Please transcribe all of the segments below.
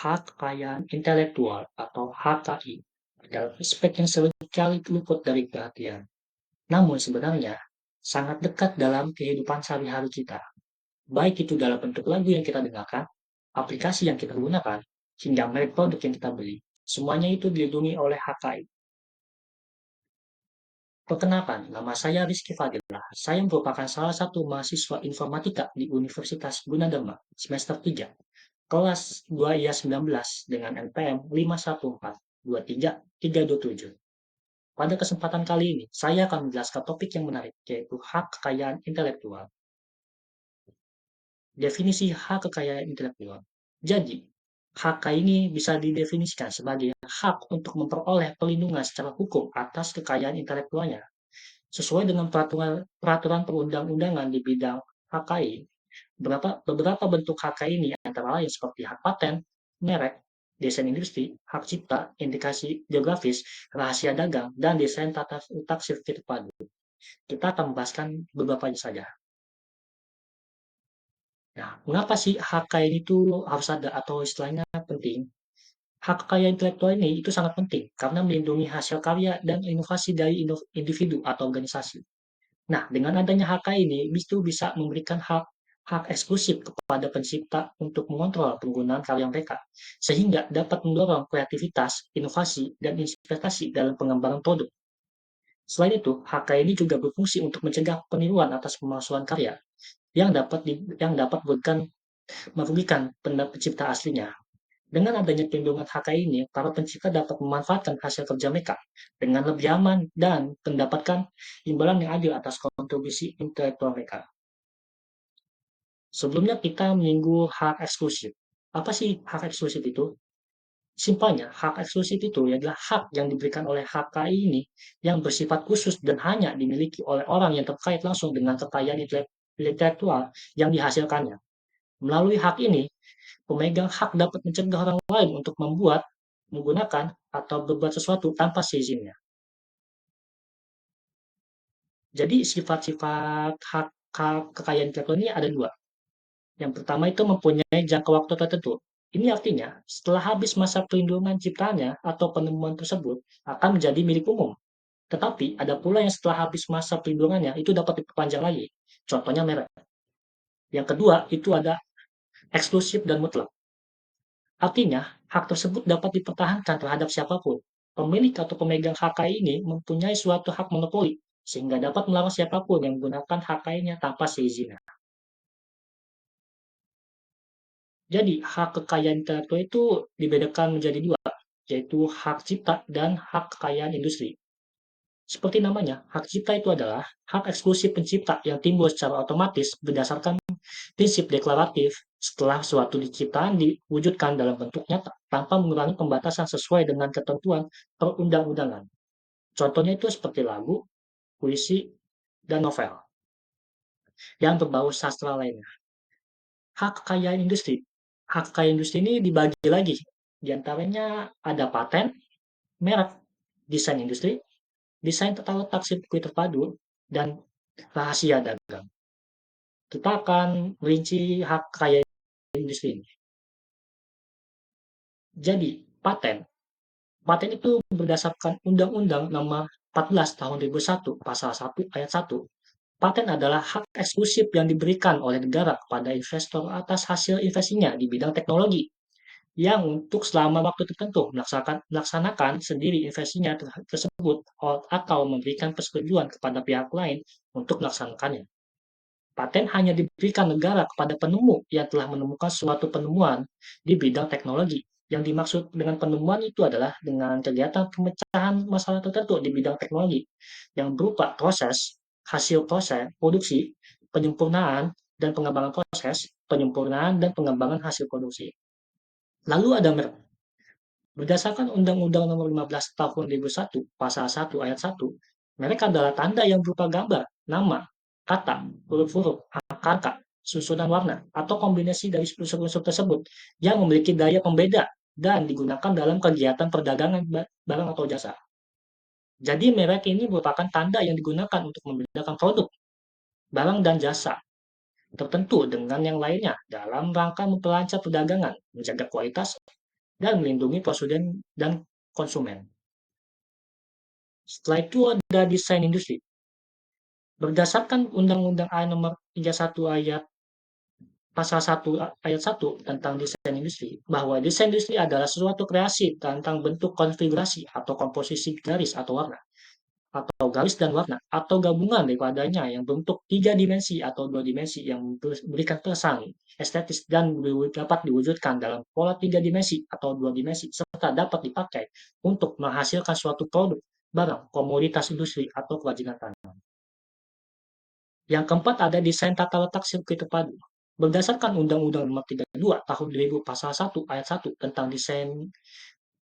hak kekayaan intelektual atau HKI adalah aspek yang seringkali luput dari perhatian. Namun sebenarnya sangat dekat dalam kehidupan sehari-hari kita, baik itu dalam bentuk lagu yang kita dengarkan, aplikasi yang kita gunakan, hingga merek produk yang kita beli. Semuanya itu dilindungi oleh HKI. Perkenalkan, nama saya Rizky Fadilah. Saya merupakan salah satu mahasiswa informatika di Universitas Gunadarma, semester 3, kelas 2 IA 19 dengan NPM 5142337. Pada kesempatan kali ini, saya akan menjelaskan topik yang menarik, yaitu hak kekayaan intelektual. Definisi hak kekayaan intelektual. Jadi, hak ini bisa didefinisikan sebagai hak untuk memperoleh perlindungan secara hukum atas kekayaan intelektualnya. Sesuai dengan peraturan perundang-undangan di bidang HKI, beberapa bentuk HKI ini antara lain seperti hak paten, merek, desain industri, hak cipta, indikasi geografis, rahasia dagang, dan desain tata letak sirkuit terpadu. Kita akan membahaskan beberapa saja. Nah, mengapa sih hak kekayaan itu harus ada atau istilahnya penting? Hak kekayaan intelektual ini itu sangat penting karena melindungi hasil karya dan inovasi dari individu atau organisasi. Nah, dengan adanya HK ini, itu bisa memberikan hak hak eksklusif kepada pencipta untuk mengontrol penggunaan karya mereka, sehingga dapat mendorong kreativitas, inovasi, dan investasi dalam pengembangan produk. Selain itu, HK ini juga berfungsi untuk mencegah peniruan atas pemalsuan karya yang dapat merugikan pencipta aslinya. Dengan adanya perlindungan HK ini, para pencipta dapat memanfaatkan hasil kerja mereka dengan lebih aman dan mendapatkan imbalan yang adil atas kontribusi intelektual mereka. Sebelumnya kita menyinggung hak eksklusif. Apa sih hak eksklusif itu? Simpelnya, hak eksklusif itu adalah hak yang diberikan oleh HKI ini yang bersifat khusus dan hanya dimiliki oleh orang yang terkait langsung dengan kekayaan intelektual yang dihasilkannya. Melalui hak ini, pemegang hak dapat mencegah orang lain untuk membuat, menggunakan, atau berbuat sesuatu tanpa seizinnya. Jadi sifat-sifat hak kekayaan intelektual ini ada dua. Yang pertama itu mempunyai jangka waktu tertentu. Ini artinya setelah habis masa perlindungan ciptanya atau penemuan tersebut akan menjadi milik umum. Tetapi ada pula yang setelah habis masa perlindungannya itu dapat diperpanjang lagi. Contohnya merek. Yang kedua itu ada eksklusif dan mutlak. Artinya, hak tersebut dapat dipertahankan terhadap siapapun. Pemilik atau pemegang HKI ini mempunyai suatu hak monopoli, sehingga dapat melarang siapapun yang menggunakan HKI-nya tanpa seizinnya. Jadi, hak kekayaan intelektual itu dibedakan menjadi dua, yaitu hak cipta dan hak kekayaan industri. Seperti namanya, hak cipta itu adalah hak eksklusif pencipta yang timbul secara otomatis berdasarkan prinsip deklaratif setelah suatu ciptaan diwujudkan dalam bentuk nyata tanpa mengurangi pembatasan sesuai dengan ketentuan perundang-undangan. Contohnya itu seperti lagu, puisi, dan novel yang berbau sastra lainnya. Hak kekayaan industri. Hak kekayaan industri ini dibagi lagi. Di antaranya ada paten, merek, desain industri, desain tata letak sirkuit terpadu, dan rahasia dagang. Kita akan merinci hak kekayaan industri ini. Jadi, paten. Paten itu berdasarkan Undang-Undang Nomor 14 Tahun 2001 Pasal 1 Ayat 1. Paten adalah hak eksklusif yang diberikan oleh negara kepada investor atas hasil investasinya di bidang teknologi yang untuk selama waktu tertentu melaksanakan sendiri investasinya tersebut atau memberikan persetujuan kepada pihak lain untuk melaksanakannya. Paten hanya diberikan negara kepada penemu yang telah menemukan suatu penemuan di bidang teknologi. Yang dimaksud dengan penemuan itu adalah dengan kegiatan pemecahan masalah tertentu di bidang teknologi yang berupa proses, hasil proses, produksi, penyempurnaan, dan pengembangan proses, penyempurnaan dan pengembangan hasil produksi. Lalu ada merek. Berdasarkan Undang-Undang Nomor 15 Tahun 2001 Pasal 1 Ayat 1, merek adalah tanda yang berupa gambar, nama, kata, huruf-huruf, angka, susunan warna, atau kombinasi dari unsur-unsur tersebut yang memiliki daya pembeda dan digunakan dalam kegiatan perdagangan barang atau jasa. Jadi merek ini merupakan tanda yang digunakan untuk membedakan produk, barang dan jasa tertentu dengan yang lainnya dalam rangka memperlancar perdagangan, menjaga kualitas, dan melindungi konsumen dan konsumen. Setelah itu ada desain industri. Berdasarkan Undang-Undang A nomor 31 ayat pasal 1 ayat 1 tentang desain industri, bahwa desain industri adalah suatu kreasi tentang bentuk konfigurasi atau komposisi garis atau warna, atau garis dan warna, atau gabungan daripadanya yang bentuk tiga dimensi atau dua dimensi yang memberikan kesan estetis dan dapat diwujudkan dalam pola tiga dimensi atau dua dimensi, serta dapat dipakai untuk menghasilkan suatu produk, barang, komoditas industri, atau kerajinan tangan. Yang keempat ada desain tata letak sirkuit terpadu. Berdasarkan Undang-Undang Nomor 32 Tahun 2000 Pasal 1 Ayat 1 tentang desain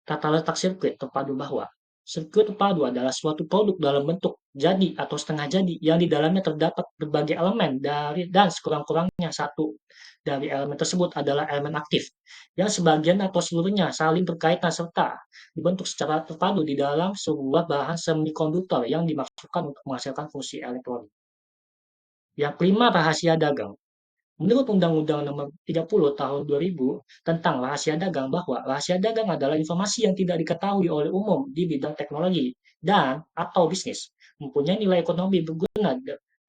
tata letak sirkuit terpadu, bahwa sirkuit terpadu adalah suatu produk dalam bentuk jadi atau setengah jadi yang di dalamnya terdapat berbagai elemen dan sekurang-kurangnya satu dari elemen tersebut adalah elemen aktif yang sebagian atau seluruhnya saling berkaitan serta dibentuk secara terpadu di dalam sebuah bahan semikonduktor yang dimaksudkan untuk menghasilkan fungsi elektronik. Yang kelima, rahasia dagang. Menurut Undang-Undang Nomor 30 Tahun 2000 tentang rahasia dagang, bahwa rahasia dagang adalah informasi yang tidak diketahui oleh umum di bidang teknologi dan atau bisnis, mempunyai nilai ekonomi berguna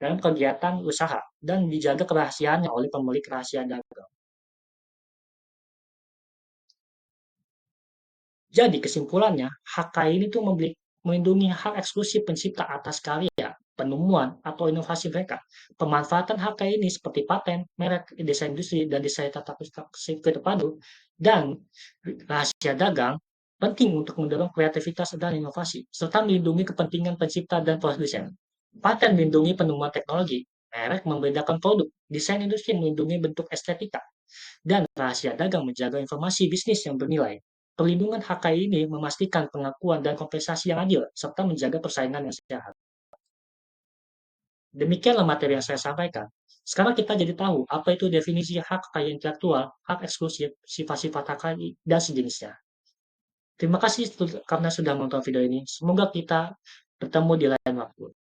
dalam kegiatan usaha, dan dijaga kerahasiaannya oleh pemilik rahasia dagang. Jadi kesimpulannya, HKI ini tuh melindungi hak eksklusif pencipta atas karya, penemuan, atau inovasi mereka. Pemanfaatan HKI ini seperti paten, merek, desain industri, dan desain tata sirkuit terpadu, dan rahasia dagang penting untuk mendorong kreativitas dan inovasi, serta melindungi kepentingan pencipta dan produsen. Paten melindungi penemuan teknologi, merek membedakan produk, desain industri melindungi bentuk estetika, dan rahasia dagang menjaga informasi bisnis yang bernilai. Perlindungan HKI ini memastikan pengakuan dan kompensasi yang adil, serta menjaga persaingan yang sehat. Demikianlah materi yang saya sampaikan. Sekarang kita jadi tahu apa itu definisi hak kekayaan intelektual, hak eksklusif, sifat-sifat HKI, dan sejenisnya. Terima kasih karena sudah menonton video ini. Semoga kita bertemu di lain waktu.